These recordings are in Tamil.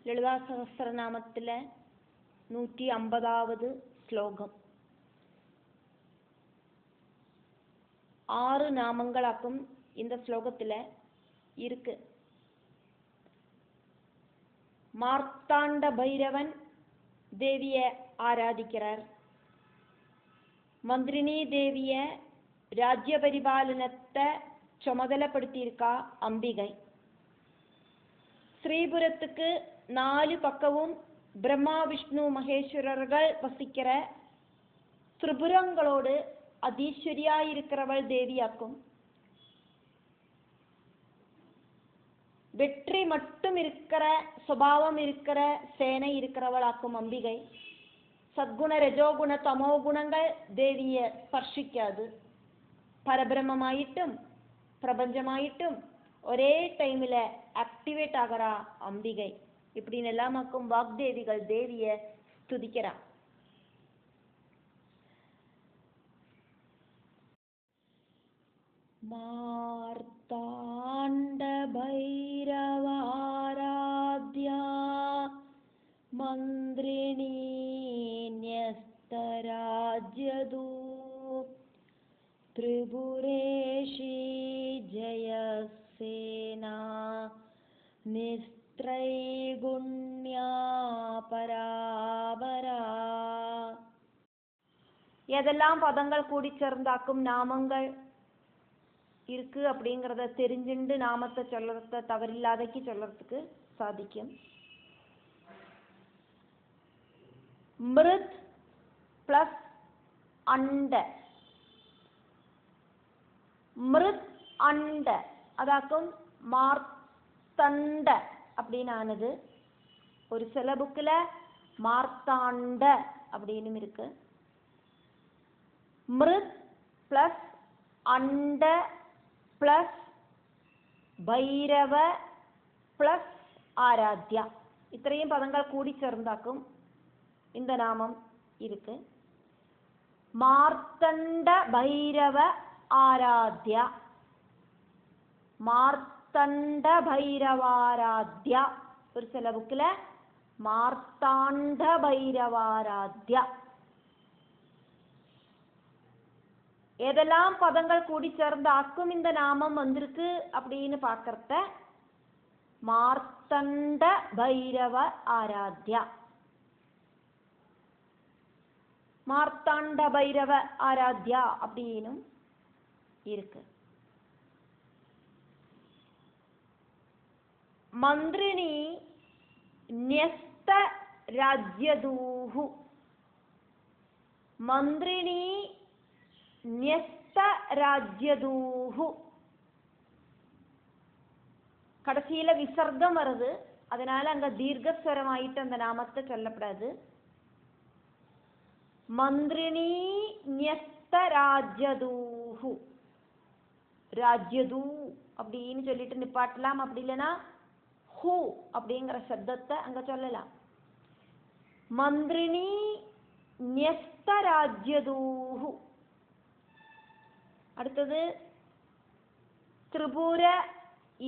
ലളിതാ സഹസ്രനാമത്തിലെ 150வது ശ്ലോകം. 6 நாமங்களாக்கும் இந்த ஸ்லோகத்தில் இருக்கு. மார்த்தாண்ட பைரவன் தேவியை ஆராதிக்கிறார். மந்திரினி தேவியை ராஜ்ய பரிபாலனத்தை ചുമതലപ്പെടുത്തിയിരിക്ക അംബികை. ஸ்ரீபுரத்துக்கு 4 பக்கமும் பிரம்மா விஷ்ணு மகேஸ்வரர்கள் வசிக்கிற திரிபுரங்களோடு அதீஸ்வரியாயிருக்கிறவள் தேவியாக்கும். வெற்றி மட்டும் இருக்கிற சுபாவம் இருக்கிற சேனை இருக்கிறவளாக்கும் அம்பிகை. சத்குண രജോഗുണ തമോ ഗുണങ്ങൾ ദേവിയെ സ്പർശിക്കാതെ പരബ്രഹ്മമായിട്ടും പ്രപഞ്ചമായിട്ടും ഒരേ ടൈമിൽ ആക്ടിവേറ്റ് ആകற അംബികை. இப்படின்னு எல்லாமாக்கும் வாக்தேவிகள் தேவியை ஸ்துதிக்கிறான். மார்த்தாண்ட பைரவாராத்யா மந்திரிணி ன்யஸ்தராஜ்யதூ திரிபுரேஷி ஜயசேனா நிஸ்த்ரைகுண்யா பராபரா. எதெல்லாம் பதங்கள் கூடி சேர்ந்தாக்கும் நாமங்கள் இருக்கு அப்படிங்கிறத தெரிஞ்சுண்டு நாமத்தை சொல்றத தவறில்லாதைக்கு சொல்றதுக்கு சாதிக்கும். மிருத் பிளஸ் அண்ட, மிருத் அண்ட அதாக்கும் மார்த்தண்ட அப்படின்னு ஆனது. ஒரு சில புக்கில் மார்த்தாண்ட அப்படின்னு இருக்கு. மிருத் பிளஸ் அண்ட பிளஸ் பைரவ பிளஸ் ஆராத்யா, இத்தனையும் பதங்கள் கூடி சேர்ந்தாக்கும் இந்த நாமம் இருக்கு. மார்த்தண்ட பைரவ ஆராத்யா, மார்த்தண்ட பைரவாராத்யா. ஒரு சில புக்கில் மார்த்தாண்ட பைரவாராத்யா. எதெல்லாம் பதங்கள் கூடி சேர்ந்து ஆக்கும் இந்த நாமம் வந்திருக்கு அப்படின்னு பார்க்கறத மார்த்தண்ட பைரவ ஆராத்யா, மார்த்தாண்ட பைரவ ஆராத்யா அப்படின்னும் இருக்கு. மந்திரிணி ன்யஸ்த ராஜ்யதூஹு, மந்திரிணி ன்யஸ்த ராஜ்யதூஹு. கடைசியில விசர்க்கம் வருது, அதனால அங்க தீர்க்கஸ்வரமாயிட்டு அந்த நாமத்தை சொல்லப்படாது. மந்திரிணி ன்யஸ்த ராஜ்யதூஹு, ராஜ்யதூ அப்படின்னு சொல்லிட்டு நிப்பாட்டலாம். அப்படி இல்லைன்னா ஹூ அப்படிங்கிற சப்தத்தை அங்க சொல்லலாம். மந்திரிணி ன்யஸ்த ராஜ்யதூஹு. அடுத்தது திரிபுர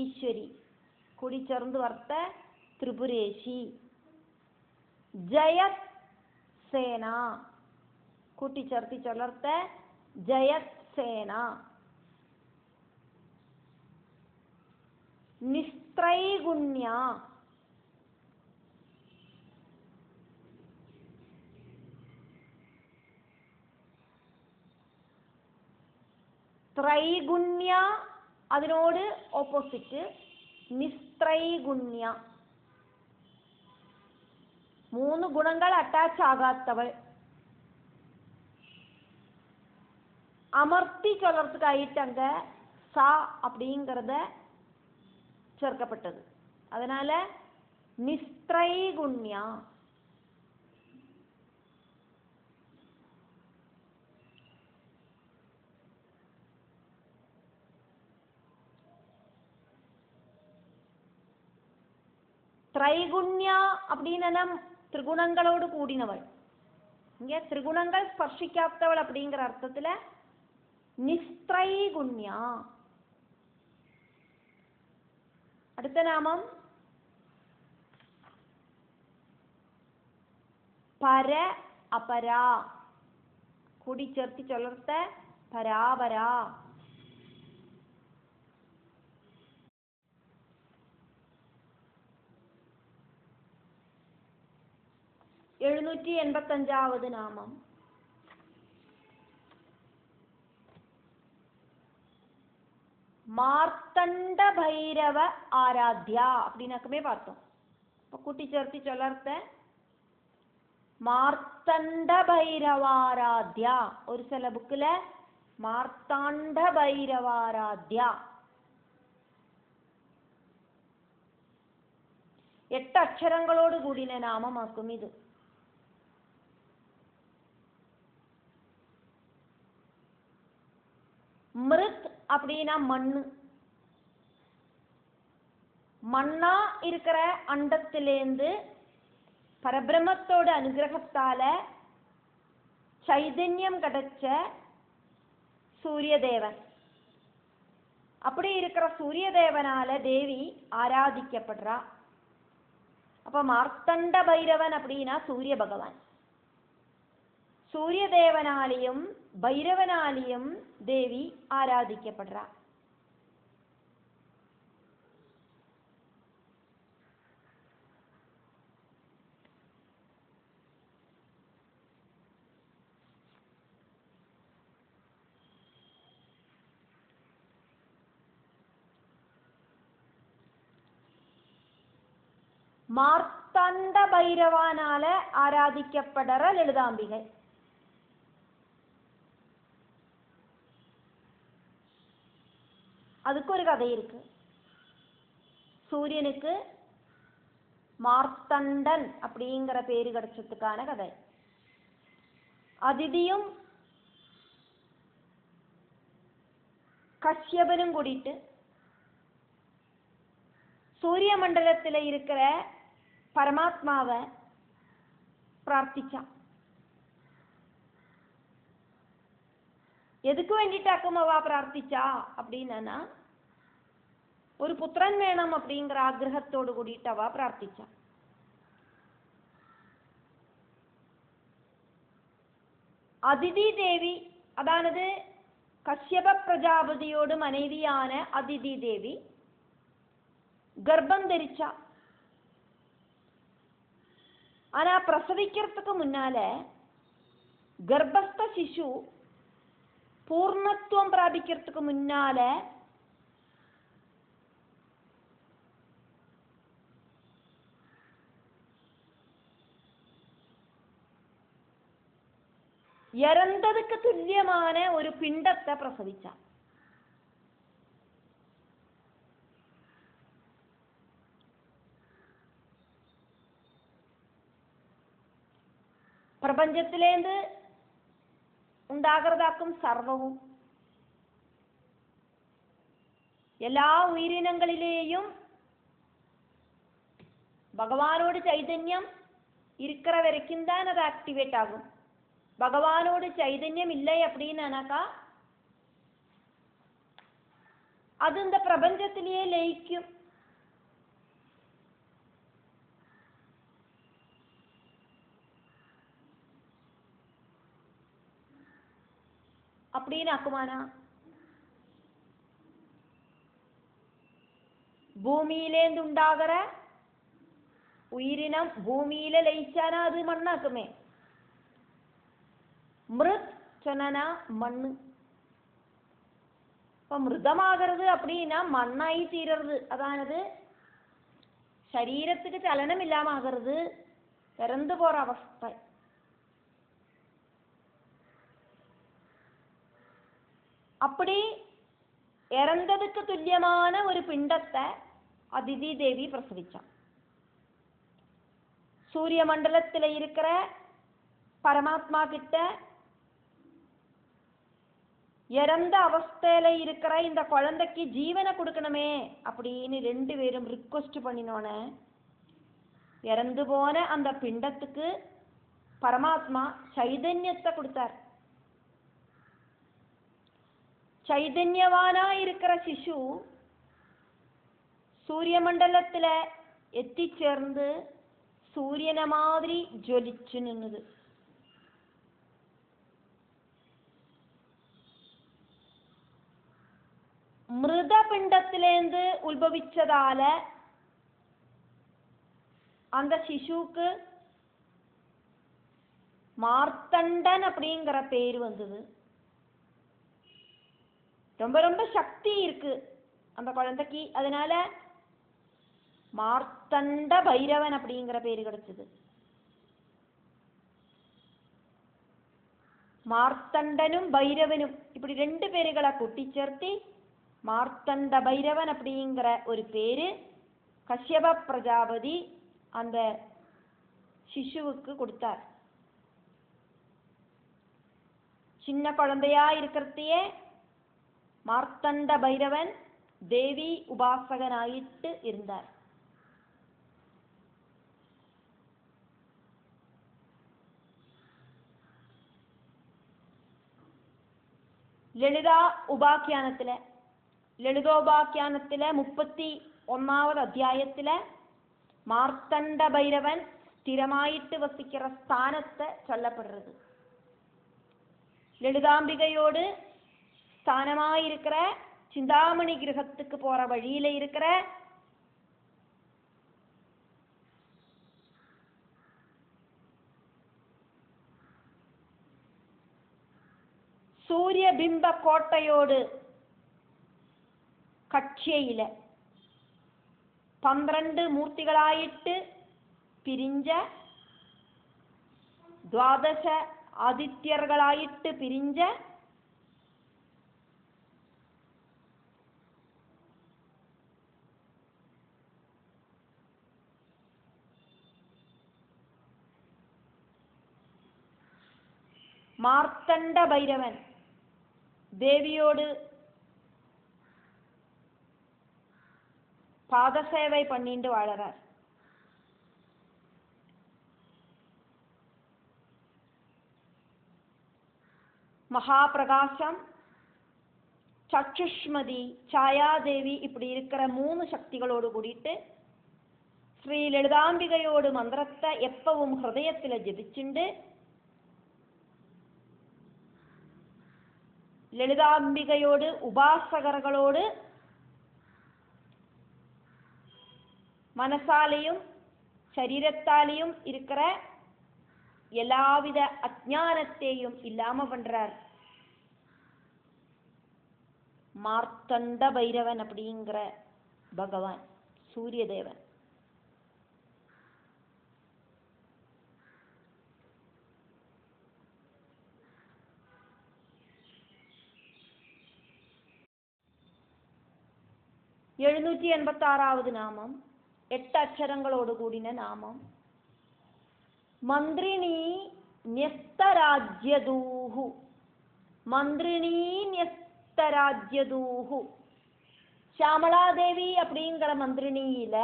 ஈஸ்வரி, கூடி சேர்ந்து வர்த்த திரிபுரேஷி. ஜயத் சேனா, கூட்டி சேர்த்தி சொல்லர்த்த ஜயத் சேனா. நிஸ்த்ரைகுண்யா, ത്രൈഗുണ്യ അതിനോട് ഓപ്പോസിറ്റ് നിസ്ത്രൈഗുണ്യ. 3 ഗുണങ്ങൾ അറ്റാച്ച് ആകാത്തവൾ. அமர்த்தி சொல்றதுக்கு ஆயிட்டு அங்க சா அப்படிங்கிறத சேர்க்கப்பட்டது. அதனால நிஸ்த்ரைகுண்யா. ത്രൈഗുണ്യ அப்படின்னா திரிகுணங்களோடு கூடினவள். இங்க திரிகுணங்கள் ஸ்பர்ஷிக்காதவள் அப்படிங்கிற அர்த்தத்துல நிஸ்த்ரைகுண்யா. அடுத்த நாமம் പര അപരാ കൂടി ചേർത്ത് ചൊല്ലർത്ത പരാപരാ. 785 നാമം. மார்த்தண்ட பைரவ ஆராத்யா அப்படின்னாக்குமே பார்த்தோம். இப்போ கூட்டி சேர்த்து சொல்லர்த்த மார்த்தண்ட பைரவாராத்யா. ஒரு சில புக்கில் மார்த்தாண்ட பைரவாராத்யா. 8 അക്ഷരങ്ങളോട് കൂടിയ നാമമാക്കും ഇത്. மிருத் அப்படின்னா மண்ணு. மண்ணா இருக்கிற அண்டத்திலேந்து பரபிரம்மத்தோட அனுகிரகத்தால சைதன்யம் கிடைச்ச சூரியதேவன். அப்படி இருக்கிற சூரியதேவனால தேவி ஆராதிக்கப்படுறா. அப்ப மார்த்தண்ட பைரவன் அப்படின்னா சூரிய பகவான். சூரியதேவனாலையும் பைரவனாலையும் தேவி ஆராதிக்கப்படுறா. மார்த்தாண்ட பைரவானால ஆராதிக்கப்படுற லலிதாம்பிகை. அதுக்கு ஒரு கதை இருக்கு. சூரியனுக்கு மார்த்தண்டன் அப்படிங்கிற பேரு கிடைச்சதுக்கான கதை. அதிதியும் கஷ்யபனும் கூடிட்டு சூரிய மண்டலத்தில் இருக்கிற பரமாத்மாவை பிரார்த்திச்சான். எதுக்கு வேண்டிட்டாக்கும் அவ பிரார்த்திச்சா அப்படின்னா ஒரு புத்திரன் வேணும் அப்படிங்கிற ஆഗ്രഹത്തോട് കൂടിയിട്ട് അവ പ്രാർത്ഥിച്ച. அதிதி தேவி அதானது கஷ்யப பிரஜாபதியோடு மனைவியான அதிதி தேவி கர்ப்பம் தரிச்சா. ஆனா பிரசவிக்கிறதுக்கு முன்னால கர்ப்பஸ்த சிசு பூர்ணத்துவம் பிராபிக்கிறதுக்கு முன்னால இறந்ததுக்கு துல்லியமான ஒரு பிண்டத்தை பிரசவிச்சா. பிரபஞ்சத்திலேந்து ഉണ്ടാകുന്നതാക്കും സർവവും എല്ലാ ഉயிரினங்களிலேயும் பகவானோடு சைதன்யம் இருக்கிற வரைக்கும் தான் அது ஆக்டிவேட் ஆகும். பகவானோடு சைதன்யம் இல்லை அப்படின்னாக்கா அது இந்த பிரபஞ்சத்திலேயே லயிக்கும். அப்படின்னு ஆக்குமானா பூமியிலேந்து உண்டாகிற உயிரினம் பூமியில லயிச்சானா அது மண்ணாக்குமே. மிருத் சொன்னா மண்ணு. இப்ப மிருதமாகிறது அப்படின்னா மண்ணாയി தீரறது. அதானது சரீரத்துக்கு சலனம் இல்லாம ஆகிறது, இறந்து போற அவஸ்தை. அப்படி இறந்ததுக்கு துல்லியமான ஒரு பிண்டத்தை அதிதி தேவி பிரசவிச்சான். சூரிய மண்டலத்தில் இருக்கிற பரமாத்மா கிட்ட இறந்த அவஸ்தையில இருக்கிற இந்த குழந்தைக்கு ஜீவனை கொடுக்கணுமே அப்படின்னு 2 பேரும் ரிக்வெஸ்ட் பண்ணினோன இறந்து போன அந்த பிண்டத்துக்கு பரமாத்மா சைதன்யத்தை கொடுத்தார். சைதன்யவானா இருக்கிற சிசு சூரிய மண்டலத்தில் எத்திச்சேர்ந்து சூரியனை மாதிரி ஜொலிச்சு நின்னுது. மிருதபிண்டத்திலேந்து உத்பவிச்சதால அந்த சிசுவுக்கு மார்த்தண்டன் அப்படிங்கிற பேர் வந்தது. ரொம்ப ரொம்ப சக்தி இருக்கு அந்த குழந்தைக்கு, அதனால மார்த்தண்ட பைரவன் அப்படிங்கிற பேரு கிடைச்சது. மார்த்தண்டனும் பைரவனும் இப்படி ரெண்டு பேருகளை கூட்டிச்சேர்த்தி மார்த்தண்ட பைரவன் அப்படிங்கிற ஒரு பேரு கஷ்யப பிரஜாபதி அந்த சிசுவுக்கு கொடுத்தார். சின்ன குழந்தையா இருக்கிறதையே மார்த்தண்ட பைரவன் தேவி உபாசகனாயிட்டு இருந்தார். ലളിതാ ഉപാഖ്യാനത്തിലെ ലളിതോപാഖ്യാനത്തിലെ 31ാമത് അധ്യായത്തിലെ മാർത്തണ്ഡ ഭൈരവൻ സ്ഥിരമായിട്ട് വസിക്കുന്ന സ്ഥാനത്ത് சொல்லப்படுறது. லலிதாம்பிகையோடு ஸ்தானமாயிருக்கிற சிந்தாமணி கிரகத்துக்கு போற வழியில இருக்கிற சூரியபிம்ப கோட்டையோடு கட்சியில 12 மூர்த்திகளாயிட்டு பிரிஞ்ச 12 ஆதித்யர்களாயிட்டு பிரிஞ்ச மார்த்தண்ட பைரவன் தேவியோடு பாதசேவை பண்ணிட்டு வாழறார். மகாபிரகாசம், சச்சுஷ்மதி, ഛായാദേവി இப்படி இருக்கிற 3 சக்திகளோடு கூடிட்டு ஸ்ரீ லலிதாம்பிகையோடு மந்திரத்தை எப்பவும் ஹிருதயத்தில் ஜபிச்சுண்டு ലളിതാംബികയോട് ഉപാസകர்களோடு മനസാലെയും ശരീരത്താലെയും இருக்கிற எல்லாவித அஜ்ஞானத்தையும் இல்லாம பண்றார் மார்த்தண்ட பைரவன் அப்படிங்கிற பகவான் சூரியதேவன். എഴുന്നൂറ്റി 86ാவது നാമം 8 അക്ഷരങ്ങളോട് കൂടിന നാമം മന്ത്രിണീ ന്യസ്തരാജ്യദൂഹു. மந்திரிணி ന്യസ്തരാജ്യദൂഹു. ശ്യാമളാദേவி அப்படிங்கிற மந்திரிணியில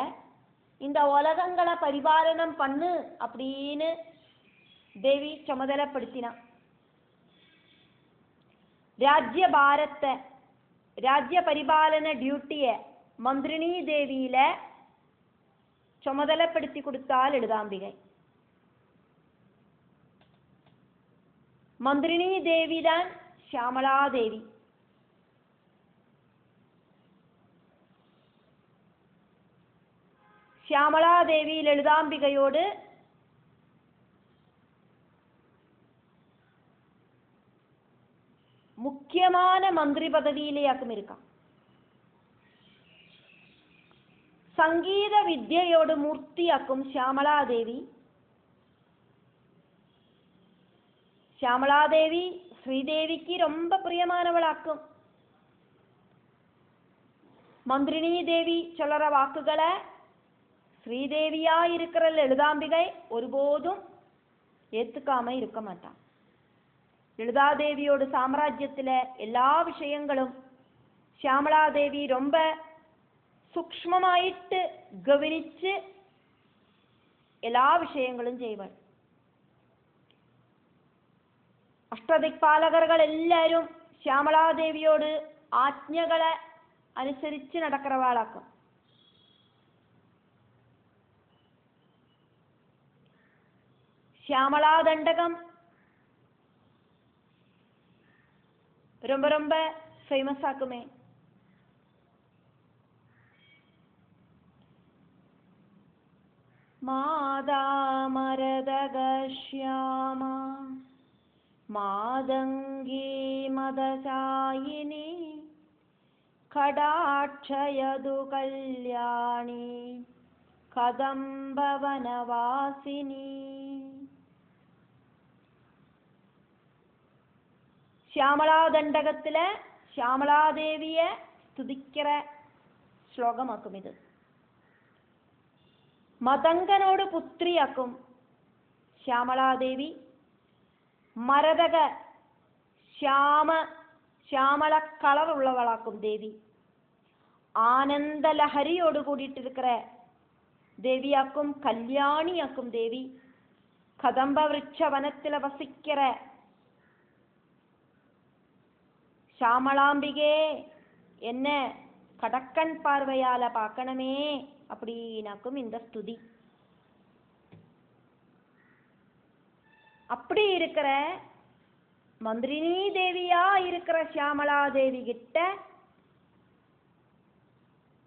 இந்த உலகங்களை பரிபாலனம் பண்ணு அப்படின்னு தேவி சுமதலப்படுத்தினா. രാജ്യഭാരത്തെ രാജ്യപരിപാലന ഡ്യൂട്ടിയെ മന്ത്രിണീ ദേവിയില ചുമതലപ്പെടുത്തി കൊടുത്താൽ ലളിതാംബികை. മന്ത്രിണീ ദേവി താൻ ശ്യാമളാദേവി. ശ്യാമളാദേവി ലളിതാംബികയോട് முக்கியமான மந்திரி பதவியிலேயாக்கும் இருக்கான். சங்கீத வித்யோடு மூர்த்தியாக்கும் ശ്യാമളാദേവി. ശ്യാമളാദേവി ஸ்ரீதேவிக்கு ரொம்ப பிரியமானவளாக்கும். மந்திரிணி தேவி சொல்ற வாக்குகளை ஸ்ரீதேவியா இருக்கிற லலிதாம்பிகை ஒருபோதும் ஏத்துக்காம இருக்க மாட்டான். ലളിതാദേവിയോട് സാമ്രാജ്യത്തിലെ എല്ലാ വിഷയങ്ങളും ശ്യാമളാദേവി ரொம்ப സൂക്ഷ്മമായിട്ട് ഗവനിച്ച് എല്ലാ വിഷയങ്ങളും ചെയ്യുവാൻ. അഷ്ടദിക്പാലകர்கள் എല്ലാവരും ശ്യാമളാദേവിയോട് ആജ്ഞകളെ അനുസരിച്ച് നടக்கிறவாளாക്കും. சியாமளா தண்டகம் ரொம்ப ரொம்ப ஃபேமஸ் ஆக்குமே. மாதா மரதக ஷ்யாமா மாதங்கி மதசாயினி கடாட்சயது கல்யாணி கதம்பவனவாசினி. சியாமளா தண்டகத்துல சியாமளாதேவிய ஸ்துதிக்கிற ஸ்லோகமாக்கும் இது. മതങ്കനോട് പുത്രിയാക്കും ശ്യാമളാദേവി. മരതക ശ്യാമള കളറുള്ളവളാക്കും ദേവി. ആനന്ദലഹരിയോട് കൂടിയിട്ടിരിக்கிற ദേവിയാക്കും. കല്യാണിയാക്കും ദേവി. കദംബ വൃക്ഷ വനത്തില വസിக்கிற ശ്യാമളാംബികே என்ன கடக்கன் பார்வையால பார்க்கணுமே அப்படின்னாக்கும் இந்த ஸ்துதி. அப்படி இருக்கிற மந்திரினி தேவியா இருக்கிற சியாமளா தேவி கிட்ட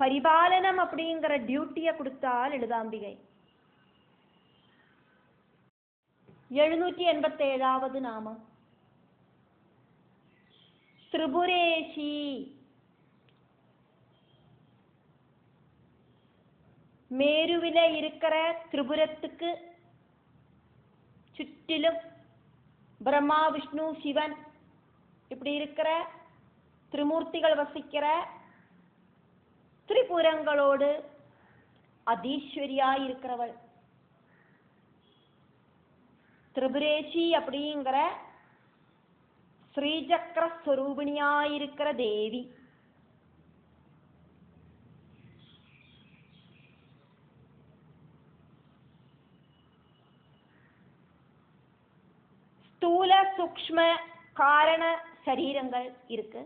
பரிபாலனம் அப்படிங்கிற டியூட்டியை கொடுத்தால் எழுதாம்பிகை. 787வது நாமம் திரிபுரேஷி. மேருவில இருக்கிற திரிபுரத்துக்கு சுற்றிலும் பிரம்மா விஷ்ணு சிவன் இப்படி இருக்கிற திரிமூர்த்திகள் வசிக்கிற திரிபுரங்களோடு அதீஸ்வரியாய் இருக்கிறவள் திரிபுரேஷி அப்படிங்கிற ஸ்ரீசக்கர ஸ்வரூபிணியாயிருக்கிற தேவி. ஸ்தூல சூக்ஷ்ம காரண சரீரங்கள் இருக்கு.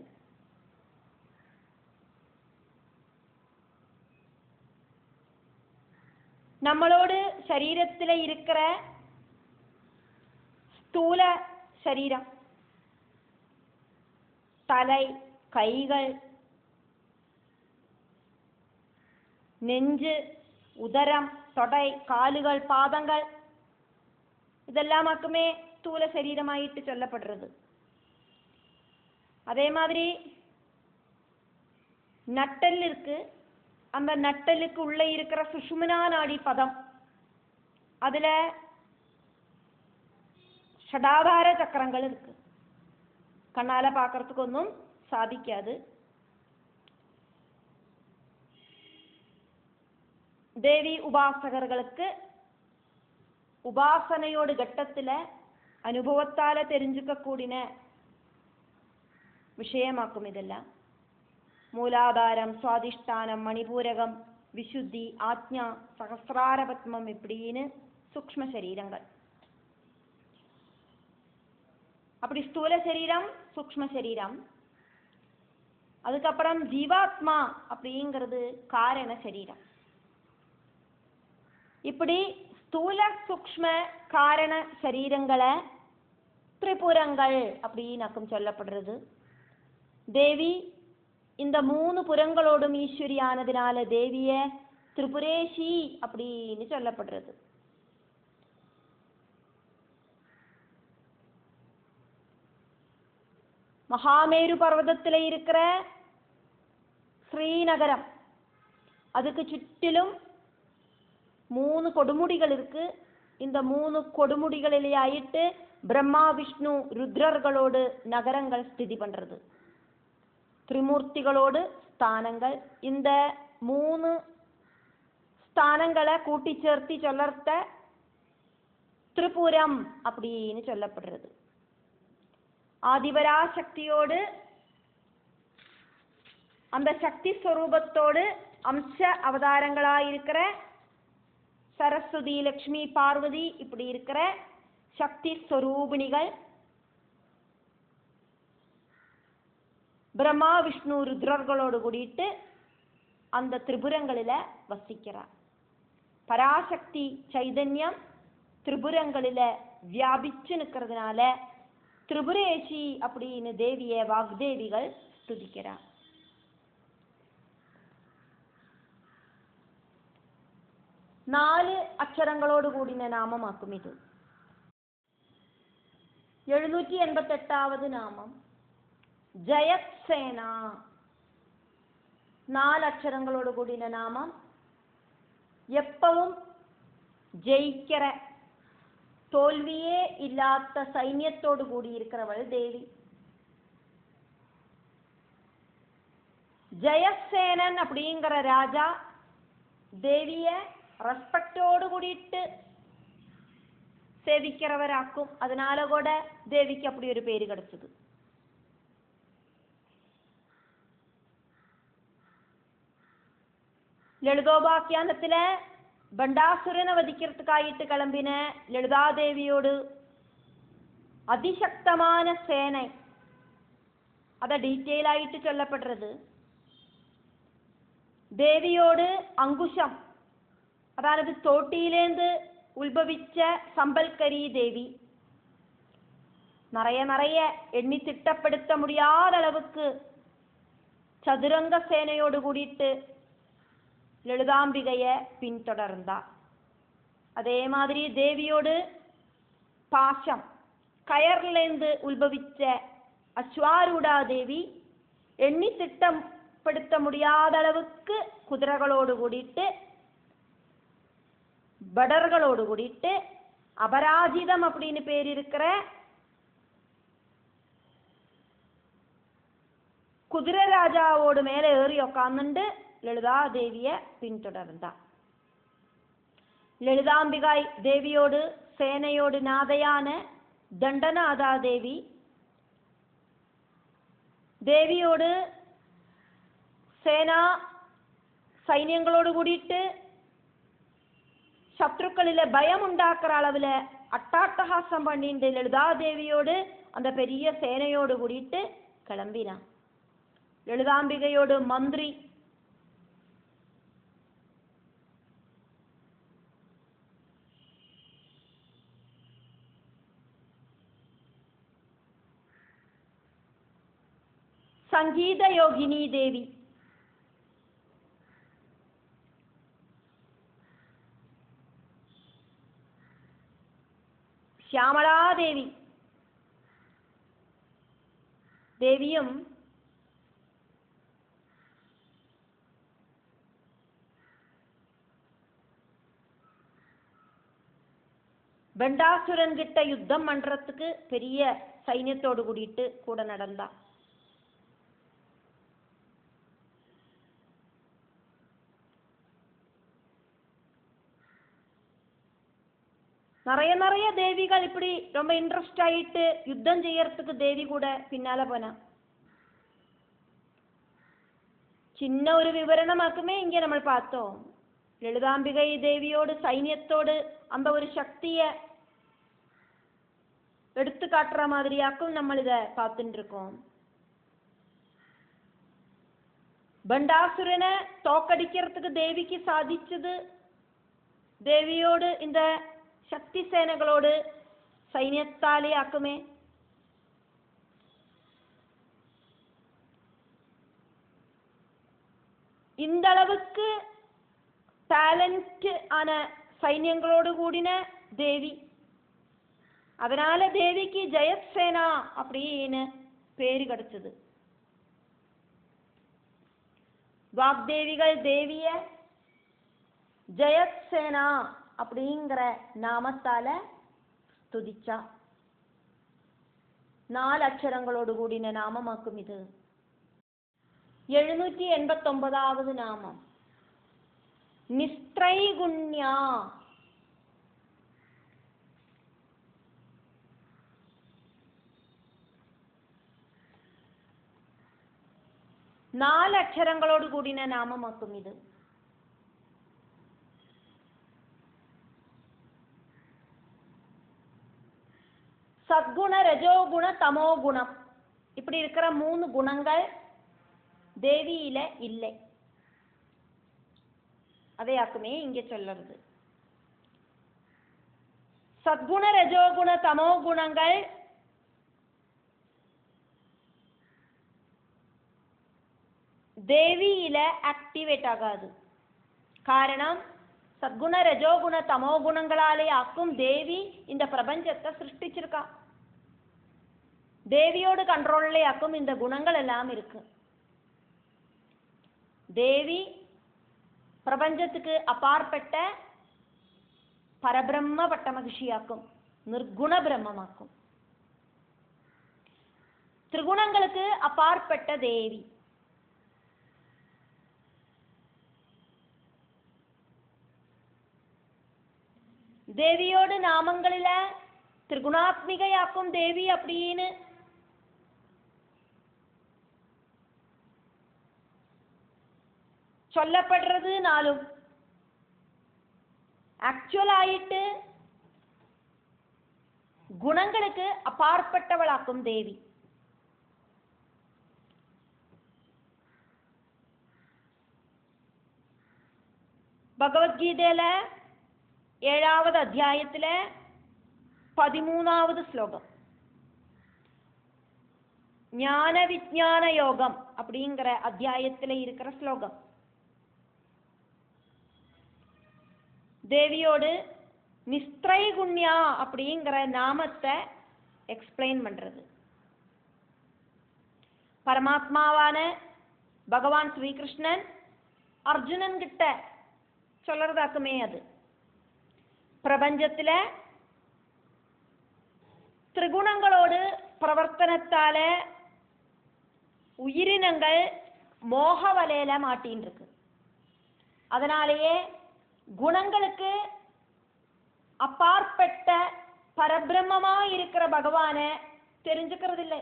நம்மளோடு சரீரத்தில் இருக்கிற ஸ்தூல சரீரம், தலை, கைகள், நெஞ்சு, உதரம், தொடை, காலுகள், பாதங்கள் இதெல்லாமாக்குமே ஸ்தூல சரீரமாயிட்டு சொல்லப்படுறது. அதே மாதிரி நட்டல் இருக்கு. அந்த நட்டலுக்கு உள்ள இருக்கிற சுஷும்னா நாடி பதம், அதுல ஷடாதார சக்கரங்கள் இருக்கு. கண்ணால பார்க்கறதுக்கு ஒன்றும் சாதிக்காது. தேவி உபாசகர்களுக்கு உபாசனையோடு கட்டத்துல அனுபவத்தால தெரிஞ்சுக்க கூடின விஷயமாக்கும் இதெல்லாம். மூலாதாரம், சுவாதிஷ்டானம், மணிபூரகம், விசுத்தி, ஆத்ஞா, சகசிராரபத்மம் இப்படின்னு சூக்ஷ்ம சரீரங்கள். அப்படி ஸ்தூல சரீரம், சூக்ஷ்ம சரீரம். அதுக்கப்புறம் ஜீவாத்மா அப்படிங்கிறது காரண சரீரம். இப்படி ஸ்தூல சூக்ஷ்ம காரண சரீரங்களை திரிபுரங்கள் அப்படின்னாக்கும் சொல்லப்படுறது. தேவி இந்த 3 புறங்களோடும் ஈஸ்வரியானதினால தேவிய திரிபுரேஷி அப்படின்னு சொல்லப்படுறது. மகாமேரு பர்வதத்தில் இருக்கிற ஸ்ரீநகரம், அதுக்கு சுற்றிலும் 3 கொடுமுடிகள் இருக்கு. இந்த 3 கொடுமுடிகளிலே ஆயிட்டு பிரம்மா விஷ்ணு ருத்ரர்களோடு நகரங்கள் ஸ்திதி பண்றது. திரிமூர்த்திகளோடு ஸ்தானங்கள். இந்த 3 ஸ்தானங்களை கூட்டி சேர்த்தி சொல்லர்த்த திரிபுரம் அப்படின்னு சொல்லப்படுறது. ஆதிபராசக்தியோடு அந்த சக்தி ஸ்வரூபத்தோடு அம்ச அவதாரங்களாயிருக்கிற சரஸ்வதி, லக்ஷ்மி, பார்வதி இப்படி இருக்கிற சக்தி ஸ்வரூபிணிகள் பிரம்மா விஷ்ணு ருத்ரர்களோடு கூடிட்டு அந்த திரிபுரங்களில வசிக்கிறார். பராசக்தி சைதன்யம் திரிபுரங்களில வியாபிச்சு நிற்கிறதுனால திரிபுரேஷி அப்படின்னு தேவிய வாக்தேவிகள் ஸ்துதிக்கிறார். നാല് അക്ഷരങ്ങളോട് കൂടിയ നാമമാക്കും ഇത്. 788ാമത് നാമം ജയസേന. 4 അക്ഷരങ്ങളോട് കൂടിയ നാമം. എപ്പവും ജയിക്കற, തോൽവിயே ഇല്ലാത്ത സൈന്യത്തോട് കൂടിയിരിக்கிறവൾ ദേവി. ஜெயசேனன் அப்படிங்கிற ராஜா தேவிய ரெஸ்பெக்டோடு கூடிட்டு சேவிக்கிறவராக்கும். அதனால கூட தேவிக்கு அப்படி ஒரு பேரு கிடைச்சது. ലളിതോപാഖ്യാനത്തില ബണ്ടാസുരനെ വധിக்கிறதுக்காയിട്ട് കിളമ്പിന ലളിതാദേവിയോട് അതിശക്തமான சேனை, அதை டீட்டெயில் ஆயிட்டு சொல்லப்படுறது. தேவியோடு அங்குஷம், அதாவது தோட்டியிலேந்து உத்பவிச்ச சம்பல்கரி தேவி. நிறைய எண்ணி திட்டப்படுத்த முடியாத அளவுக்கு சதுரங்க சேனையோடு கூடிட்டு லலிதாம்பிகைய பின்தொடர்ந்தா. அதே மாதிரி தேவியோடு பாசம், கயர்லேந்து உத்பவிச்ச அஸ்வாரூடா தேவி எண்ணி திட்டப்படுத்த முடியாத அளவுக்கு குதிரைகளோடு கூடிட்டு படர்களோடு கூடிட்டு அபராஜிதம் அப்படின்னு பேர் இருக்கிற குதிரை ராஜாவோடு மேல ஏறி உக்காந்துண்டு ലളിതാദേവിയെ പിന്തുടർന്ന. ലളിതാംബികായ് ദേവിയോട് സേനയോട് നാഥയാണ് ദണ്ഡനാഥാദേവി. ദേവിയോട് സേനാ സൈന്യങ്ങളോട് കൂടിയിട്ട് ശത്രുക്കളിലെ பயம் உண்டாக்குற அளவுல அட்டாட்டகாசம் பண்ணிட்டு லலிதாதேவியோடு அந்த பெரிய சேனையோடு கூடிட்டு கிளம்பினான். லலிதாம்பிகையோடு மந்திரி സംഗീത യോഗിനി ദേവി, ശ്യാമളാദേവി ദേവിയും பண்டாசுரன் கிட்ட யுத்தம் பண்றதுக்கு பெரிய சைன்யத்தோடு கூடிட்டு கூட நடந்தா. நிறைய தேவிகள் இப்படி ரொம்ப இன்ட்ரெஸ்ட் ஆயிட்டு யுத்தம் செய்யறதுக்கு தேவி கூட பின்னால போனா. சின்ன ஒரு விவரணமாக்குமே இங்க நம்ம பார்த்தோம். லலிதாம்பிகை தேவியோடு சைன்யத்தோடு அந்த ஒரு சக்திய எடுத்து காட்டுற மாதிரியாக்கும் நம்ம இத பார்த்துட்டு இருக்கோம். பண்டாசுரனை தோக்கடிக்கிறதுக்கு தேவிக்கு சாதிச்சது தேவியோடு இந்த சக்தி சேனைகளோடு சைன்யத்தாலே ஆக்குமே. இந்த அளவுக்கு டாலண்ட் ஆன சைன்யங்களோடு கூடின தேவி. அதனால தேவிக்கு ஜெயசேனா அப்படின்னு பேரு கிடைச்சது. வாக்தேவிகள் தேவிய ஜெயசேனா அப்படிங்கிற நாமத்தால ஸ்துதிச்சா. 4 அக்ஷரங்களோடு கூடின நாமமாக்கும் இது. 789வது நாமம் நிஸ்திரைகுண்யா. നാല് അക്ഷരങ്ങളോട് കൂടിയ നാമമാക്കും ഇത്. சத்குண ரஜோகுண தமோ குணம் இப்படி இருக்கிற 3 குணங்கள் தேவியில இல்லை. அதையாக்குமே இங்க சொல்லுறது. சத்குண ரஜோகுண தமோ குணங்கள் தேவியில ஆக்டிவேட் ஆகாது. காரணம், சத்குண ரஜோகுண தமோ குணங்களாலே ஆக்கும் தேவி இந்த பிரபஞ்சத்தை சிருஷ்டிச்சிருக்கா. தேவியோடு கண்ட்ரோல்லே ஆக்கும் இந்த குணங்கள் எல்லாம் இருக்கு. தேவி பிரபஞ்சத்துக்கு அப்பாற்பட்ட பரபிரம்ம பட்டமகிஷியாக்கும், நிர்குண பிரம்மமாக்கும். திரிகுணங்களுக்கு அப்பாற்பட்ட தேவி. தேவியோடு நாமங்களில திரிகுணாத்மிகையாக்கும் தேவி அப்படின்னு சொல்லப்படுறதுனாலும் ஆக்சுவல் ஆயிட்டு குணங்களுக்கு அப்பாற்பட்டவளாக்கும் தேவி. பகவத்கீதையில 7வது அத்தியாயத்துல 13வது ஸ்லோகம், ஞான விஞ்ஞான யோகம் அப்படிங்கிற அத்தியாயத்துல இருக்கிற ஸ்லோகம். தேவியோடு நிஸ்திரைகுண்யா அப்படிங்கிற நாமத்தை எக்ஸ்பிளைன் பண்றது. பரமாத்மாவான பகவான் ஸ்ரீகிருஷ்ணன் அர்ஜுனன் கிட்ட சொல்றதாக்குமே அது. பிரபஞ்சத்துல திரிகுணங்களோடு பிரவர்த்தனத்தால உயிரினங்கள் மோக வலையில மாட்டின்னு இருக்கு. அதனாலேயே குணங்களுக்கு அப்பாற்பட்ட பரபிரம்மமா இருக்கிற பகவானை தெரிஞ்சுக்கிறது இல்லை.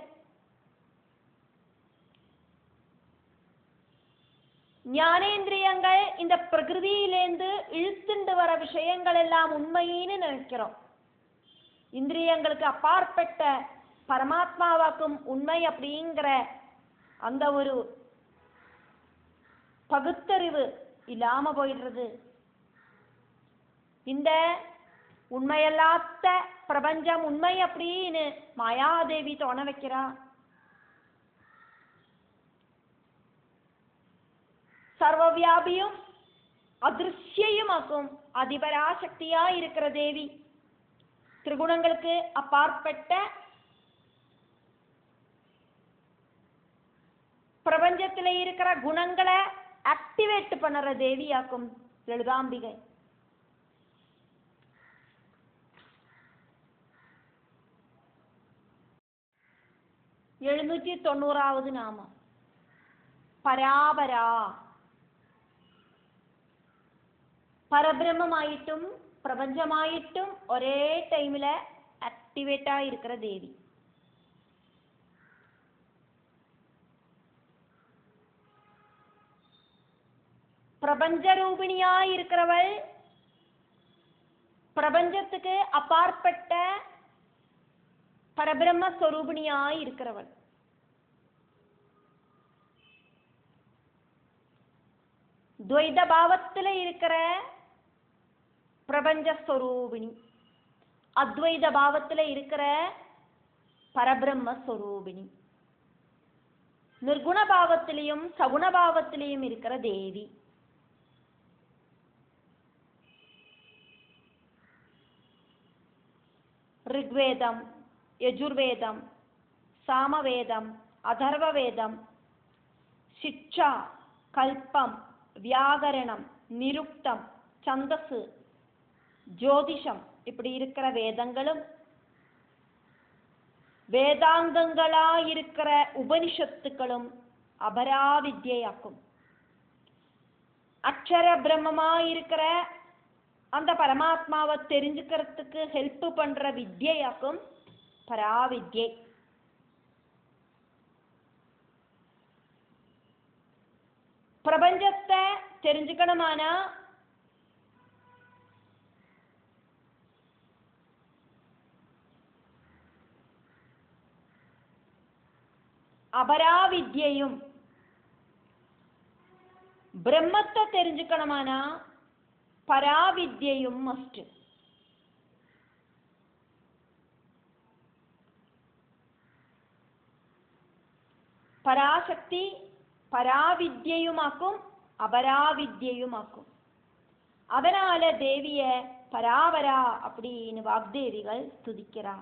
ஞானேந்திரியங்கள் இந்த பிரகிருதியிலேந்து இழுத்துண்டு வர விஷயங்கள் எல்லாம் உண்மைன்னு நினைக்கிறோம். இந்திரியங்களுக்கு அப்பாற்பட்ட பரமாத்மாவாக்கும் உண்மை அப்படிங்கிற அந்த ஒரு பகுத்தறிவு இல்லாம போயிடுறது. இந்த உண்மையல்லாத்த பிரபஞ்சம் உண்மை அப்படின்னு மாயாதேவி தோண வைக்கிறா. சர்வவியாபியும் அதிருஷ்யமாக்கும் அதிபராசக்தியா இருக்கிற தேவி திரிகுணங்களுக்கு அப்பாற்பட்ட பிரபஞ்சத்துல இருக்கிற குணங்களை ஆக்டிவேட் பண்ணுற தேவியாக்கும் லலிதாம்பிகை. எழுநூற்றி 90வது நாமம் பராபரா. பரபிரம்மமாയിട്ടും பிரபஞ்சமாയിട്ടും ஒரே டைம்ல ஆக்டிவேட்டா இருக்கிற தேவி. பிரபஞ்சரூபிணியாய் இருக்கிறவள் பிரபஞ்சத்துக்கு அப்பாற்பட்ட பரபிரம்மஸ்வரூபிணியாய் இருக்கிறவள். துவைத பாவத்தில் இருக்கிற பிரபஞ்சஸ்வரூபிணி, அத்வைத பாவத்தில் இருக்கிற பரபிரம்மஸ்வரூபிணி, நிர்குண பாவத்திலையும் சகுண பாவத்திலையும் இருக்கிற தேவி. ரிக்வேதம், யஜுர்வேதம், சாமவேதம், அதர்வவேதம், சிக்ஷா, கல்பம், வியாகரணம், நிருக்தம், சந்தசு, ஜோதிஷம் இப்படி இருக்கிற வேதங்களும் வேதாங்கங்களாயிருக்கிற உபனிஷத்துக்களும் அபராவித்யாக்கும். அக்ஷர பிரம்மமாயிருக்கிற அந்த பரமாத்மாவை தெரிஞ்சுக்கிறதுக்கு ஹெல்ப் பண்ற வித்யாக்கும் பராவித்யை. பிரபஞ்சத்தை தெரிஞ்சுக்கணுமானா அபராவித்யையும், பிரம்மத்தை தெரிஞ்சுக்கணுமானா பராவித்யையும் மஸ்ட். பராசக்தி பராவித்யையுமாக்கும் அபராவித்யையுமாக்கும். அதனால தேவிய பராவரா அப்படின்னு வாக்தேவிகள் துதிக்கிறா.